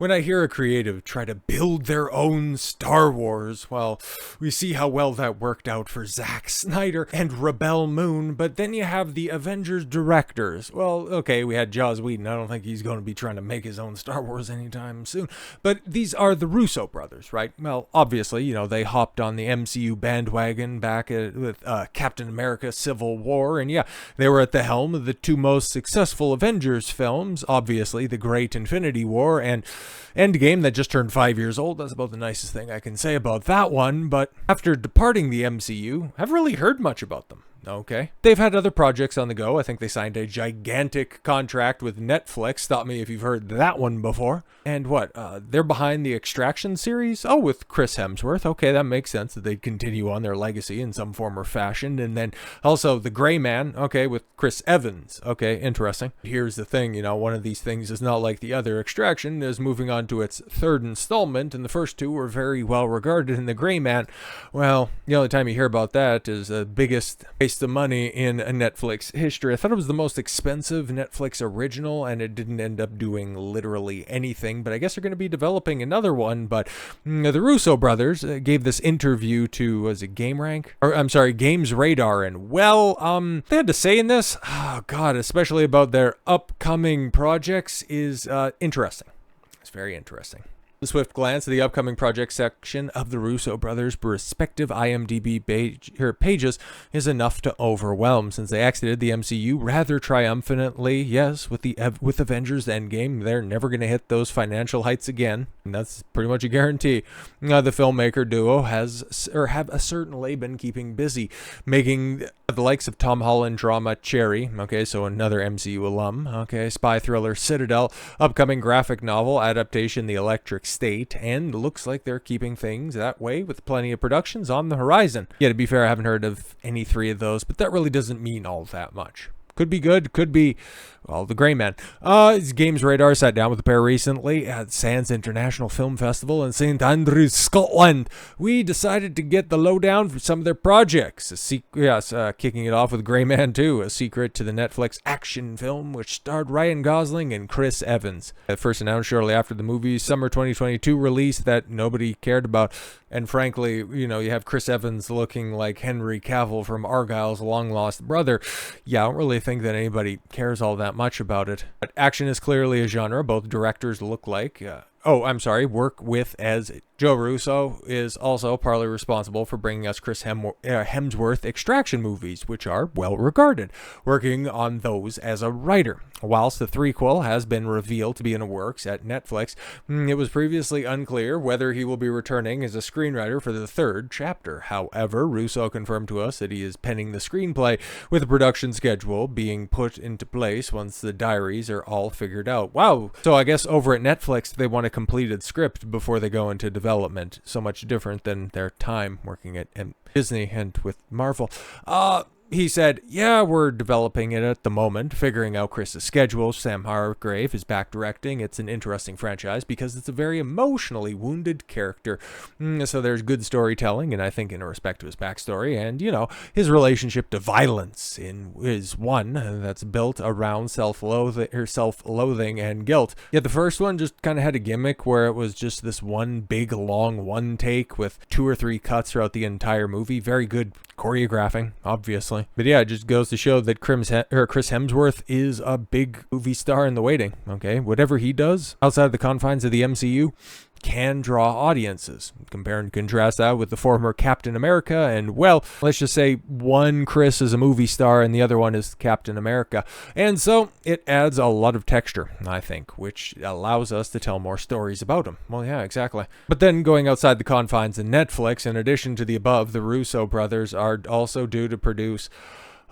When I hear a creative try to build their own Star Wars, well, we see how well that worked out for Zack Snyder and Rebel Moon, but then you have the Avengers directors. Well, okay, we had Joss Whedon. I don't think he's going to be trying to make his own Star Wars anytime soon. But these are the Russo brothers, right? Well, obviously, they hopped on the MCU bandwagon back with Captain America Civil War, and yeah, they were at the helm of the two most successful Avengers films, obviously, the Great Infinity War and Endgame, that just turned 5 years old. That's about the nicest thing I can say about that one. But after departing the MCU, I haven't really heard much about them. Okay. They've had other projects on the go. I think they signed a gigantic contract with Netflix. Stop me if you've heard that one before. And what? They're behind the Extraction series? Oh, with Chris Hemsworth. Okay, that makes sense that they'd continue on their legacy in some form or fashion. And then also The Gray Man. Okay, with Chris Evans. Okay, interesting. Here's the thing, one of these things is not like the other. Extraction is moving on to its third installment, and the first two were very well regarded. And The Gray Man, well, the only time you hear about that is the biggest waste of money in a Netflix history. I thought it was the most expensive Netflix original, and it didn't end up doing literally anything. But I guess they're going to be developing another one. But the Russo brothers gave this interview to, was it Games Radar, and they had to say in this, oh god, especially about their upcoming projects, is interesting. It's very interesting. A swift glance at the upcoming project section of the Russo brothers' respective IMDb pages is enough to overwhelm, since they exited the MCU rather triumphantly. Yes, with Avengers Endgame, they're never going to hit those financial heights again, and that's pretty much a guarantee. The filmmaker duo have certainly been keeping busy, making the likes of Tom Holland drama Cherry, okay, so another MCU alum, okay, spy thriller Citadel, upcoming graphic novel adaptation The Electric State, and looks like they're keeping things that way with plenty of productions on the horizon. Yeah, to be fair, I haven't heard of any three of those, but that really doesn't mean all that much. Could be good, could be, well, The Gray Man. Games Radar sat down with the pair recently at Sands International Film Festival in St. Andrews, Scotland. We decided to get the lowdown for some of their projects. Kicking it off with Gray Man 2, a secret to the Netflix action film which starred Ryan Gosling and Chris Evans. First announced shortly after the movie's summer 2022 release that nobody cared about. And frankly, you have Chris Evans looking like Henry Cavill from Argyle's long-lost brother. Yeah, I don't really think that anybody cares all that much about it. But action is clearly a genre both directors work with, as Joe Russo is also partly responsible for bringing us Chris Hemsworth Extraction movies, which are well regarded, working on those as a writer. Whilst the threequel has been revealed to be in the works at Netflix, it was previously unclear whether he will be returning as a screenwriter for the third chapter. However, Russo confirmed to us that he is penning the screenplay, with a production schedule being put into place once the diaries are all figured out. Wow! So I guess over at Netflix, they want a completed script before they go into development. So much different than their time working at Disney and with Marvel. He said, yeah, we're developing it at the moment, figuring out Chris's schedule. Sam Hargrave is back directing. It's an interesting franchise because it's a very emotionally wounded character. So there's good storytelling, and I think in respect to his backstory, and, his relationship to violence is one that's built around self-loathing and guilt. Yet the first one just kind of had a gimmick where it was just this one big, long one take with 2 or 3 cuts throughout the entire movie. Very good choreographing, obviously. But yeah, it just goes to show that Chris Hemsworth is a big movie star in the waiting, okay? Whatever he does outside the confines of the MCU can draw audiences. Compare and contrast that with the former Captain America, and well, let's just say one Chris is a movie star and the other one is Captain America. And so it adds a lot of texture, I think, which allows us to tell more stories about him. Well, yeah, exactly. But then going outside the confines of Netflix, in addition to the above, the Russo brothers are also due to produce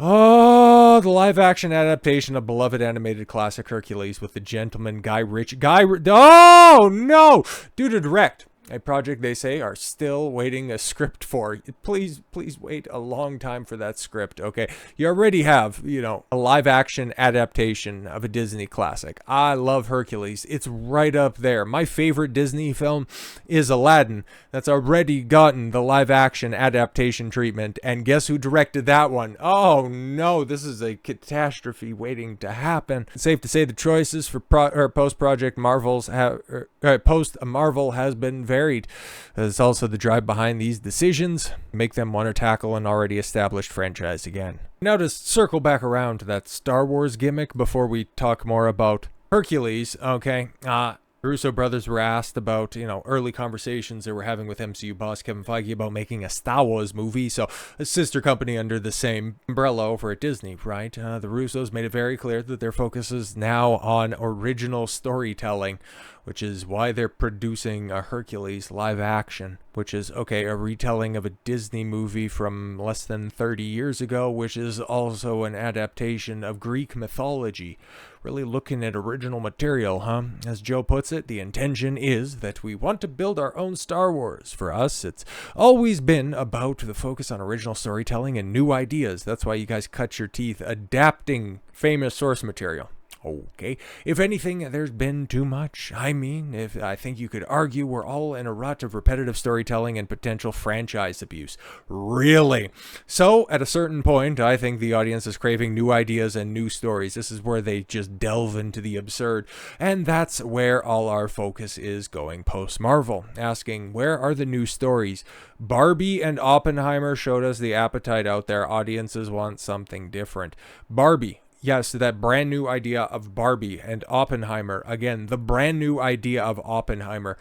the live-action adaptation of beloved animated classic Hercules with the gentleman Guy Ritchie. Oh, no! Due to direct. A project they say are still waiting a script for. Please wait a long time for that script, okay? You already have, a live action adaptation of a Disney classic. I love Hercules. It's right up there. My favorite Disney film is Aladdin. That's already gotten the live action adaptation treatment. And guess who directed that one? Oh no, this is a catastrophe waiting to happen. It's safe to say the choices for post-project Marvels post-Marvel has been varied. There's also the drive behind these decisions, make them want to tackle an already established franchise again. Now to circle back around to that Star Wars gimmick before we talk more about Hercules, okay? Russo brothers were asked about, early conversations they were having with MCU boss Kevin Feige about making a Star Wars movie, so a sister company under the same umbrella over at Disney, right? The Russos made it very clear that their focus is now on original storytelling, which is why they're producing a Hercules live action, which is, a retelling of a Disney movie from less than 30 years ago, which is also an adaptation of Greek mythology. Really looking at original material, huh? As Joe puts it, the intention is that we want to build our own Star Wars. For us, it's always been about the focus on original storytelling and new ideas. That's why you guys cut your teeth adapting famous source material. Okay, if anything, there's been too much. I think you could argue we're all in a rut of repetitive storytelling and potential franchise abuse. Really? So, at a certain point, I think the audience is craving new ideas and new stories. This is where they just delve into the absurd. And that's where all our focus is going post-Marvel. Asking, where are the new stories? Barbie and Oppenheimer showed us the appetite out there. Audiences want something different. Barbie. Yes, that brand new idea of Barbie and Oppenheimer. Again, the brand new idea of Oppenheimer.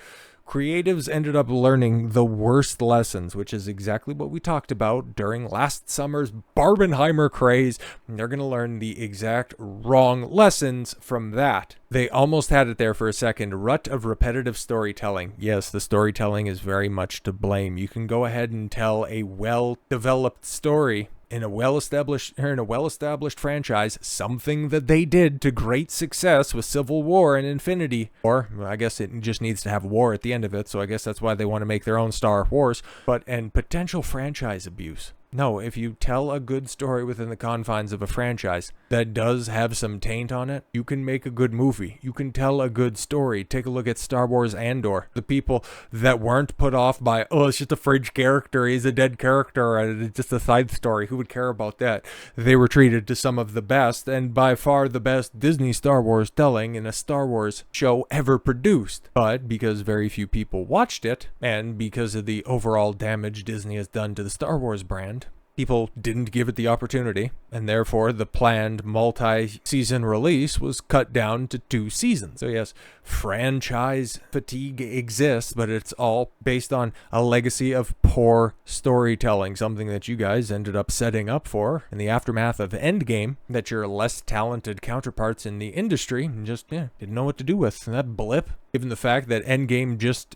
Creatives ended up learning the worst lessons, which is exactly what we talked about during last summer's Barbenheimer craze. They're going to learn the exact wrong lessons from that. They almost had it there for a second. Rut of repetitive storytelling. Yes, the storytelling is very much to blame. You can go ahead and tell a well-developed story in a well-established franchise, something that they did to great success with Civil War and Infinity. Or, I guess it just needs to have war at the end of it, so I guess that's why they want to make their own Star Wars. And potential franchise abuse. No, if you tell a good story within the confines of a franchise that does have some taint on it, you can make a good movie. You can tell a good story. Take a look at Star Wars Andor. The people that weren't put off by, it's just a fringe character, he's a dead character, and it's just a side story. Who would care about that? They were treated to some of the best, and by far the best Disney Star Wars telling in a Star Wars show ever produced. But because very few people watched it, and because of the overall damage Disney has done to the Star Wars brand, people didn't give it the opportunity, and therefore the planned multi-season release was cut down to 2 seasons. So yes, franchise fatigue exists, but it's all based on a legacy of poor storytelling, something that you guys ended up setting up for in the aftermath of Endgame, that your less talented counterparts in the industry just didn't know what to do with. And that blip, given the fact that Endgame just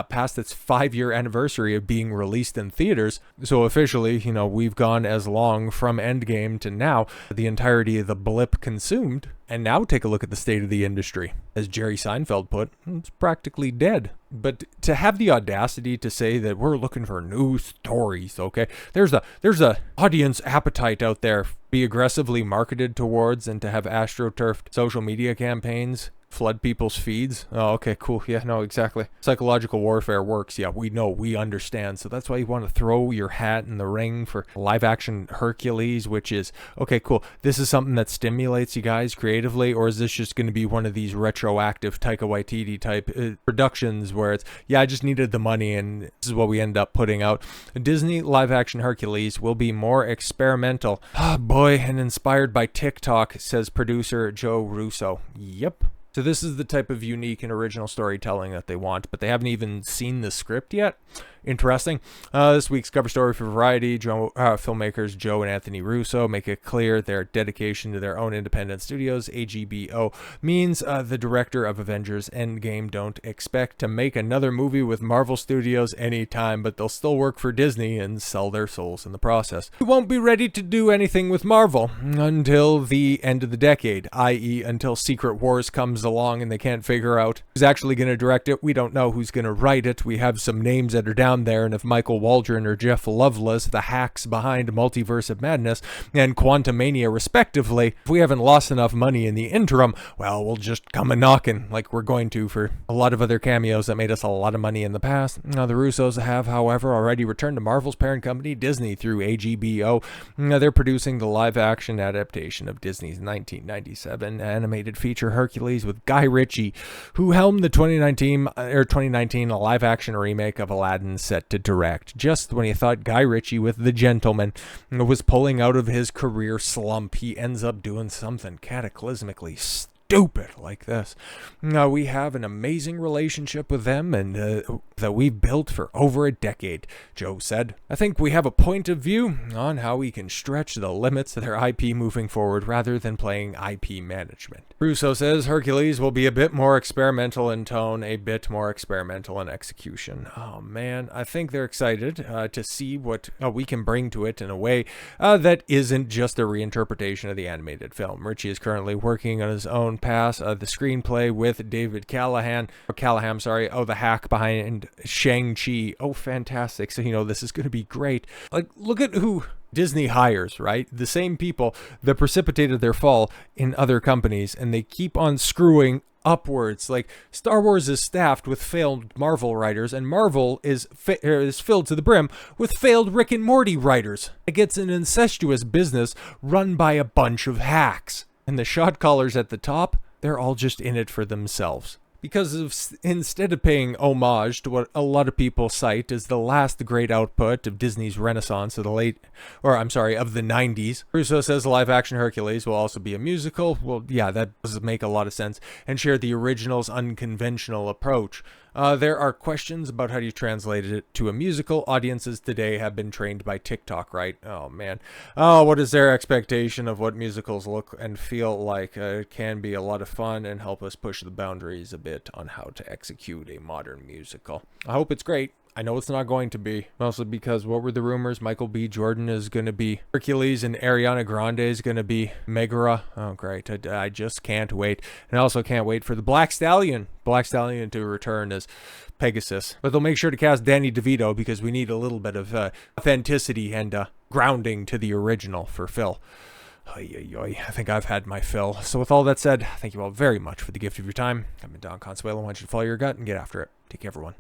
past its 5-year anniversary of being released in theaters. So officially, we've gone as long from Endgame to now, the entirety of the blip consumed. And now take a look at the state of the industry. As Jerry Seinfeld put, it's practically dead. But to have the audacity to say that we're looking for new stories, okay? There's a audience appetite out there, be aggressively marketed towards, and to have astroturfed social media campaigns flood people's feeds. Oh, okay, cool. Yeah, no, exactly. Psychological warfare works. Yeah, we know, we understand. So that's why you want to throw your hat in the ring for live action Hercules, which is, okay, cool. This is something that stimulates you guys creatively, or is this just going to be one of these retroactive Taika Waititi type productions where it's, I just needed the money and this is what we end up putting out. Disney live action Hercules will be more experimental. Boy, and inspired by TikTok, says producer Joe Russo. Yep. So this is the type of unique and original storytelling that they want, but they haven't even seen the script yet. interesting. This week's cover story for Variety, filmmakers Joe and Anthony Russo make it clear their dedication to their own independent studios, AGBO, means the director of Avengers Endgame don't expect to make another movie with Marvel Studios anytime, but they'll still work for Disney and sell their souls in the process. We won't be ready to do anything with Marvel until the end of the decade, i.e. until Secret Wars comes along and they can't figure out who's actually going to direct it. We don't know who's going to write it. We have some names that are down there, and if Michael Waldron or Jeff Loveless, the hacks behind Multiverse of Madness and Quantumania respectively, if we haven't lost enough money in the interim, well, we'll just come a-knocking like we're going to for a lot of other cameos that made us a lot of money in the past. Now, the Russos have, however, already returned to Marvel's parent company, Disney, through AGBO. Now, they're producing the live-action adaptation of Disney's 1997 animated feature Hercules with Guy Ritchie, who helmed the 2019 live-action remake of Aladdin set to direct. Just when you thought Guy Ritchie with The Gentleman was pulling out of his career slump, he ends up doing something cataclysmically stupid like this. Now, we have an amazing relationship with them and that we've built for over a decade, Joe said. I think we have a point of view on how we can stretch the limits of their IP moving forward rather than playing IP management. Russo says Hercules will be a bit more experimental in tone, a bit more experimental in execution. Oh man, I think they're excited to see what we can bring to it in a way that isn't just a reinterpretation of the animated film. Ritchie is currently working on his own pass, the screenplay with David Callahan, the hack behind Shang-Chi. Oh, fantastic. So, this is going to be great. Like, look at who Disney hires, right? The same people that precipitated their fall in other companies, and they keep on screwing upwards. Like, Star Wars is staffed with failed Marvel writers, and Marvel is filled to the brim with failed Rick and Morty writers. It gets an incestuous business run by a bunch of hacks. And the shot callers at the top, they're all just in it for themselves. Because instead of paying homage to what a lot of people cite as the last great output of Disney's renaissance of the of the 90s, Russo says live-action Hercules will also be a musical. Well, yeah, that does make a lot of sense, and share the original's unconventional approach. There are questions about how you translate it to a musical. Audiences today have been trained by TikTok, right? Oh, man. Oh, what is their expectation of what musicals look and feel like? It can be a lot of fun and help us push the boundaries a bit on how to execute a modern musical. I hope it's great. I know it's not going to be, mostly because what were the rumors? Michael B. Jordan is going to be Hercules and Ariana Grande is going to be Megara. Oh, great. I just can't wait. And I also can't wait for the Black Stallion to return as Pegasus. But they'll make sure to cast Danny DeVito because we need a little bit of authenticity and grounding to the original for Phil. I think I've had my fill. So with all that said, thank you all very much for the gift of your time. I've been Don Consuelo. I want you to follow your gut and get after it. Take care, everyone.